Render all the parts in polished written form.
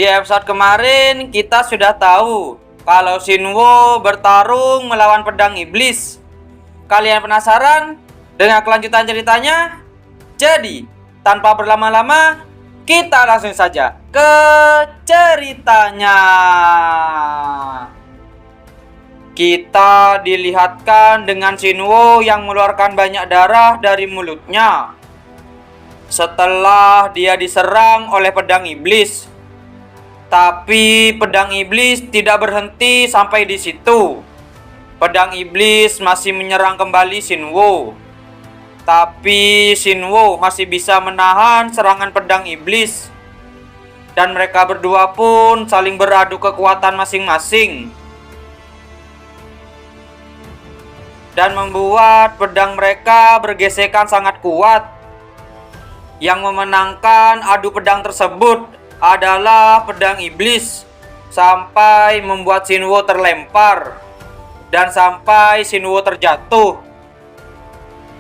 Di episode kemarin kita sudah tahu kalau Shinwo bertarung melawan pedang iblis. Kalian penasaran dengan kelanjutan ceritanya? Jadi, tanpa berlama-lama, kita langsung saja ke ceritanya. Kita dilihatkan dengan Shinwo yang mengeluarkan banyak darah dari mulutnya setelah dia diserang oleh pedang iblis. Tapi pedang iblis tidak berhenti sampai di situ. Pedang iblis masih menyerang kembali Shinwo. Tapi Shinwo masih bisa menahan serangan pedang iblis. Dan mereka berdua pun saling beradu kekuatan masing-masing. Dan membuat pedang mereka bergesekan sangat kuat. Yang memenangkan adu pedang tersebut adalah pedang iblis, sampai membuat Shinwo terlempar dan sampai Shinwo terjatuh.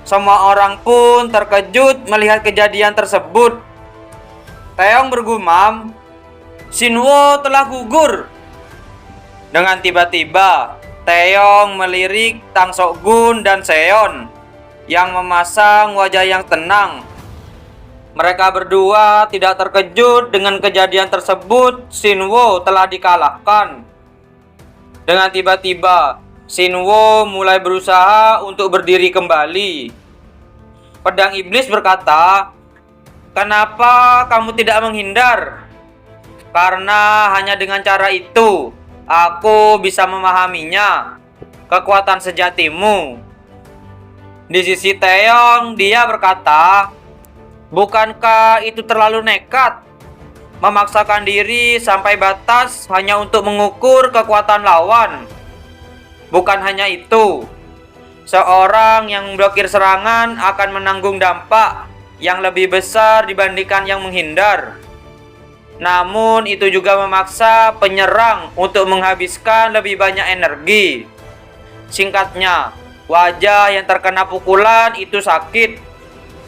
Semua orang pun terkejut melihat kejadian tersebut. Taeyong bergumam, "Shinwo telah gugur." Dengan tiba-tiba Taeyong melirik Tang Sokgun dan Seon yang memasang wajah yang tenang. Mereka berdua tidak terkejut dengan kejadian tersebut. Shinwo telah dikalahkan. Dengan tiba-tiba, Shinwo mulai berusaha untuk berdiri kembali. Pedang iblis berkata, "Kenapa kamu tidak menghindar? Karena hanya dengan cara itu, aku bisa memahaminya, kekuatan sejatimu." Di sisi Taeyong, dia berkata, "Bukankah itu terlalu nekat? Memaksakan diri sampai batas hanya untuk mengukur kekuatan lawan. Bukan hanya itu, seorang yang memblokir serangan akan menanggung dampak yang lebih besar dibandingkan yang menghindar. Namun itu juga memaksa penyerang untuk menghabiskan lebih banyak energi. Singkatnya, wajah yang terkena pukulan itu sakit.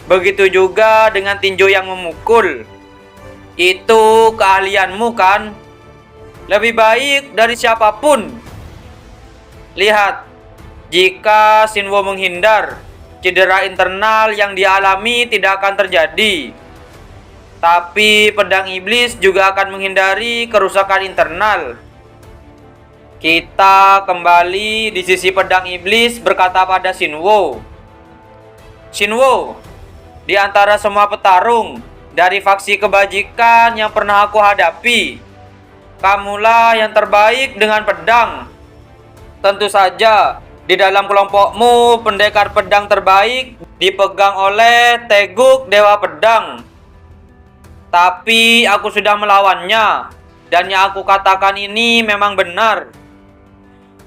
Begitu juga dengan tinju yang memukul. Itu keahlianmu kan? Lebih baik dari siapapun. Lihat, jika Shinwo menghindar, cedera internal yang dialami tidak akan terjadi. Tapi pedang iblis juga akan menghindari kerusakan internal." Kita kembali di sisi pedang iblis berkata pada Shinwo, "Shinwo, di antara semua petarung dari faksi kebajikan yang pernah aku hadapi, kamulah yang terbaik dengan pedang. Tentu saja, di dalam kelompokmu pendekar pedang terbaik dipegang oleh Teguk Dewa Pedang. Tapi aku sudah melawannya, dan yang aku katakan ini memang benar.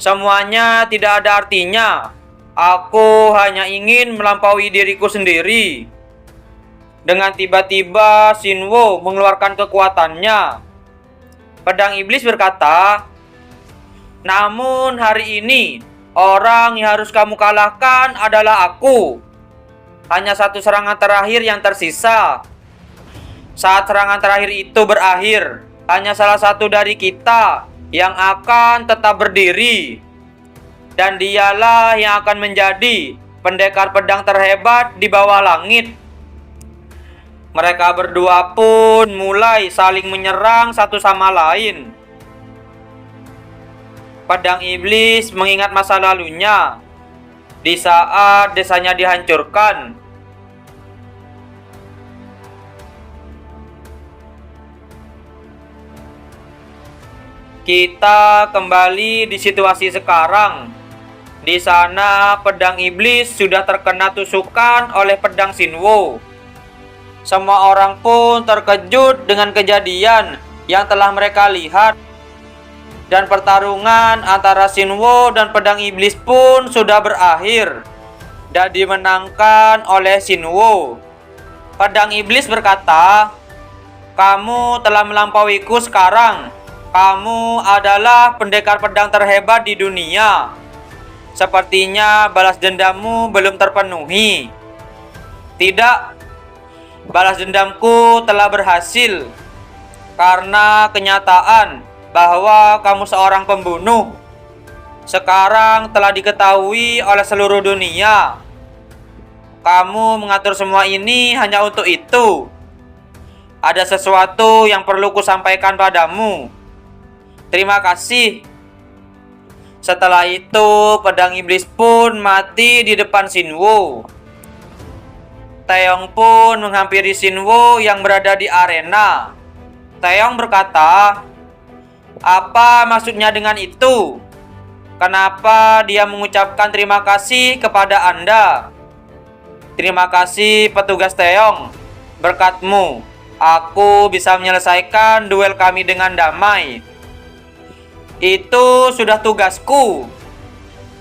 Semuanya tidak ada artinya. Aku hanya ingin melampaui diriku sendiri." Dengan tiba-tiba Shinwo mengeluarkan kekuatannya. Pedang iblis berkata, "Namun hari ini, orang yang harus kamu kalahkan adalah aku. Hanya satu serangan terakhir yang tersisa. Saat serangan terakhir itu berakhir, hanya salah satu dari kita yang akan tetap berdiri. Dan dialah yang akan menjadi pendekar pedang terhebat di bawah langit." Mereka berdua pun mulai saling menyerang satu sama lain. Pedang iblis mengingat masa lalunya di saat desanya dihancurkan. Kita kembali di situasi sekarang. Di sana pedang iblis sudah terkena tusukan oleh pedang Shinwo. Semua orang pun terkejut dengan kejadian yang telah mereka lihat. Dan pertarungan antara Shinwo dan pedang iblis pun sudah berakhir dan dimenangkan oleh Shinwo. Pedang iblis berkata, "Kamu telah melampauiku sekarang. Kamu adalah pendekar pedang terhebat di dunia. Sepertinya balas dendammu belum terpenuhi." "Tidak, balas dendamku telah berhasil. Karena kenyataan bahwa kamu seorang pembunuh sekarang telah diketahui oleh seluruh dunia. Kamu mengatur semua ini hanya untuk itu. Ada sesuatu yang perlu kusampaikan padamu. Terima kasih. Setelah itu, pedang iblis pun mati di depan Shinwo. Taeyong pun menghampiri Shinwo yang berada di arena. Taeyong berkata, "Apa maksudnya dengan itu? Kenapa dia mengucapkan terima kasih kepada Anda?" "Terima kasih petugas Taeyong. Berkatmu, aku bisa menyelesaikan duel kami dengan damai. Itu sudah tugasku."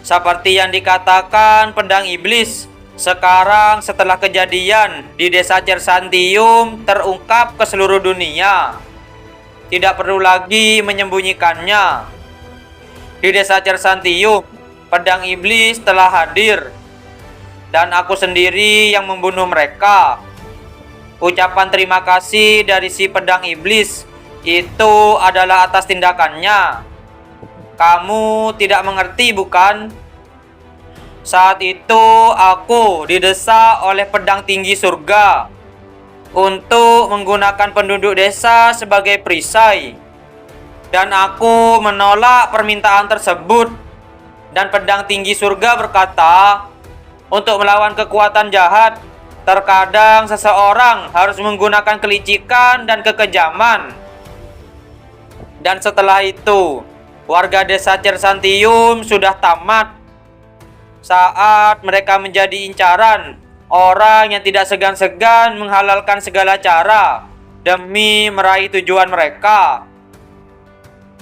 Seperti yang dikatakan pedang iblis, sekarang setelah kejadian di desa Cersantium terungkap ke seluruh dunia. Tidak perlu lagi menyembunyikannya. Di desa Cersantium, pedang iblis telah hadir, dan aku sendiri yang membunuh mereka. Ucapan terima kasih dari si pedang iblis itu adalah atas tindakannya. Kamu tidak mengerti, bukan? Saat itu aku didesak oleh pedang tinggi surga untuk menggunakan penduduk desa sebagai perisai, dan aku menolak permintaan tersebut. Dan pedang tinggi surga berkata, untuk melawan kekuatan jahat, terkadang seseorang harus menggunakan kelicikan dan kekejaman. Dan setelah itu, warga desa Cersantium sudah tamat. Saat mereka menjadi incaran orang yang tidak segan-segan menghalalkan segala cara demi meraih tujuan mereka.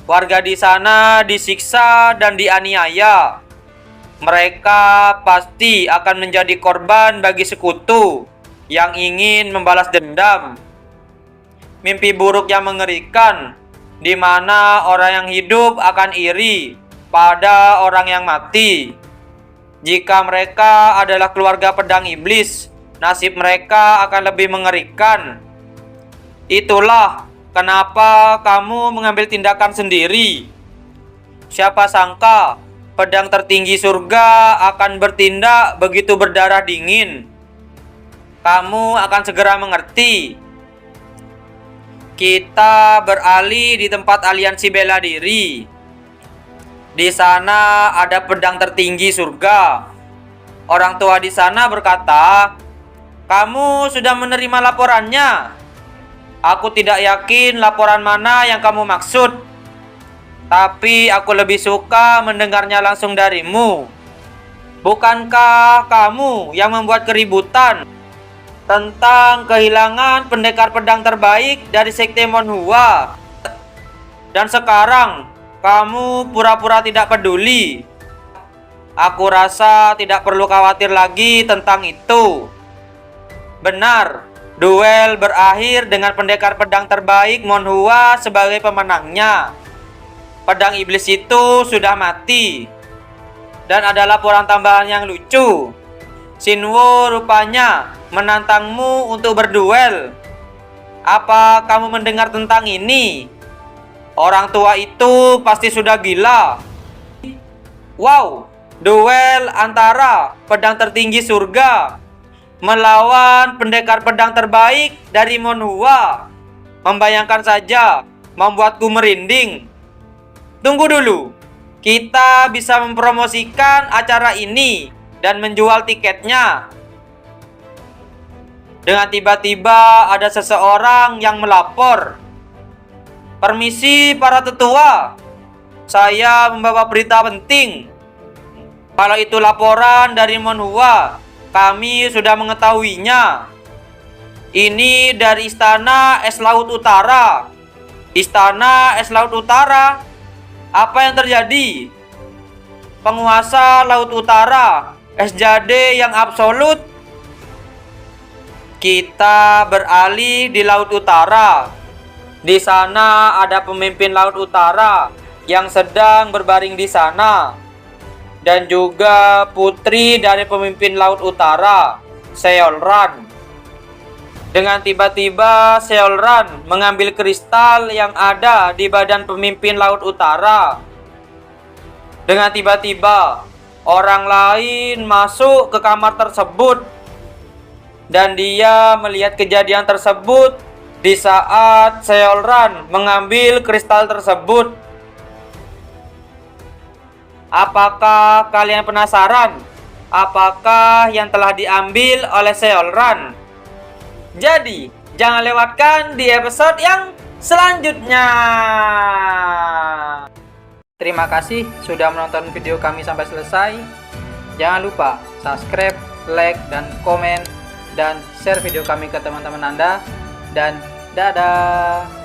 Warga di sana disiksa dan dianiaya. Mereka pasti akan menjadi korban bagi sekutu yang ingin membalas dendam. Mimpi buruk yang mengerikan, di mana orang yang hidup akan iri pada orang yang mati. Jika mereka adalah keluarga pedang iblis, nasib mereka akan lebih mengerikan. Itulah kenapa kamu mengambil tindakan sendiri. Siapa sangka pedang tertinggi surga akan bertindak begitu berdarah dingin. Kamu akan segera mengerti. Kita beralih di tempat aliansi bela diri. Di sana ada pedang tertinggi surga. Orang tua di sana berkata, "Kamu sudah menerima laporannya. Aku tidak yakin laporan mana yang kamu maksud, tapi aku lebih suka mendengarnya langsung darimu. Bukankah kamu yang membuat keributan tentang kehilangan pendekar pedang terbaik dari sekte Monhua? Dan sekarang kamu pura-pura tidak peduli. Aku rasa tidak perlu khawatir lagi tentang itu." Benar, duel berakhir dengan pendekar pedang terbaik Monhua sebagai pemenangnya. Pedang iblis itu sudah mati. Dan ada laporan tambahan yang lucu. Shinwo rupanya menantangmu untuk berduel. Apa kamu mendengar tentang ini? Orang tua itu pasti sudah gila. Wow, duel antara pedang tertinggi surga melawan pendekar pedang terbaik dari Monhua. Membayangkan saja membuatku merinding. Tunggu dulu, kita bisa mempromosikan acara ini dan menjual tiketnya. Dengan tiba-tiba ada seseorang yang melapor. "Permisi para tetua, saya membawa berita penting. Kalau itu laporan dari Monhua, kami sudah mengetahuinya. Ini dari Istana Es Laut Utara." "Istana Es Laut Utara? Apa yang terjadi?" "Penguasa Laut Utara, SJD yang absolut." Kita beralih di Laut Utara. Di sana ada pemimpin Laut Utara yang sedang berbaring di sana, dan juga putri dari pemimpin Laut Utara, Seolran. Dengan tiba-tiba Seolran mengambil kristal yang ada di badan pemimpin Laut Utara. Dengan tiba-tiba orang lain masuk ke kamar tersebut dan dia melihat kejadian tersebut di saat Seolran mengambil kristal tersebut. Apakah kalian penasaran? Apakah yang telah diambil oleh Seolran? Jadi, jangan lewatkan di episode yang selanjutnya. Terima kasih sudah menonton video kami sampai selesai. Jangan lupa subscribe, like, dan komen, dan share video kami ke teman-teman Anda. Dan dadah!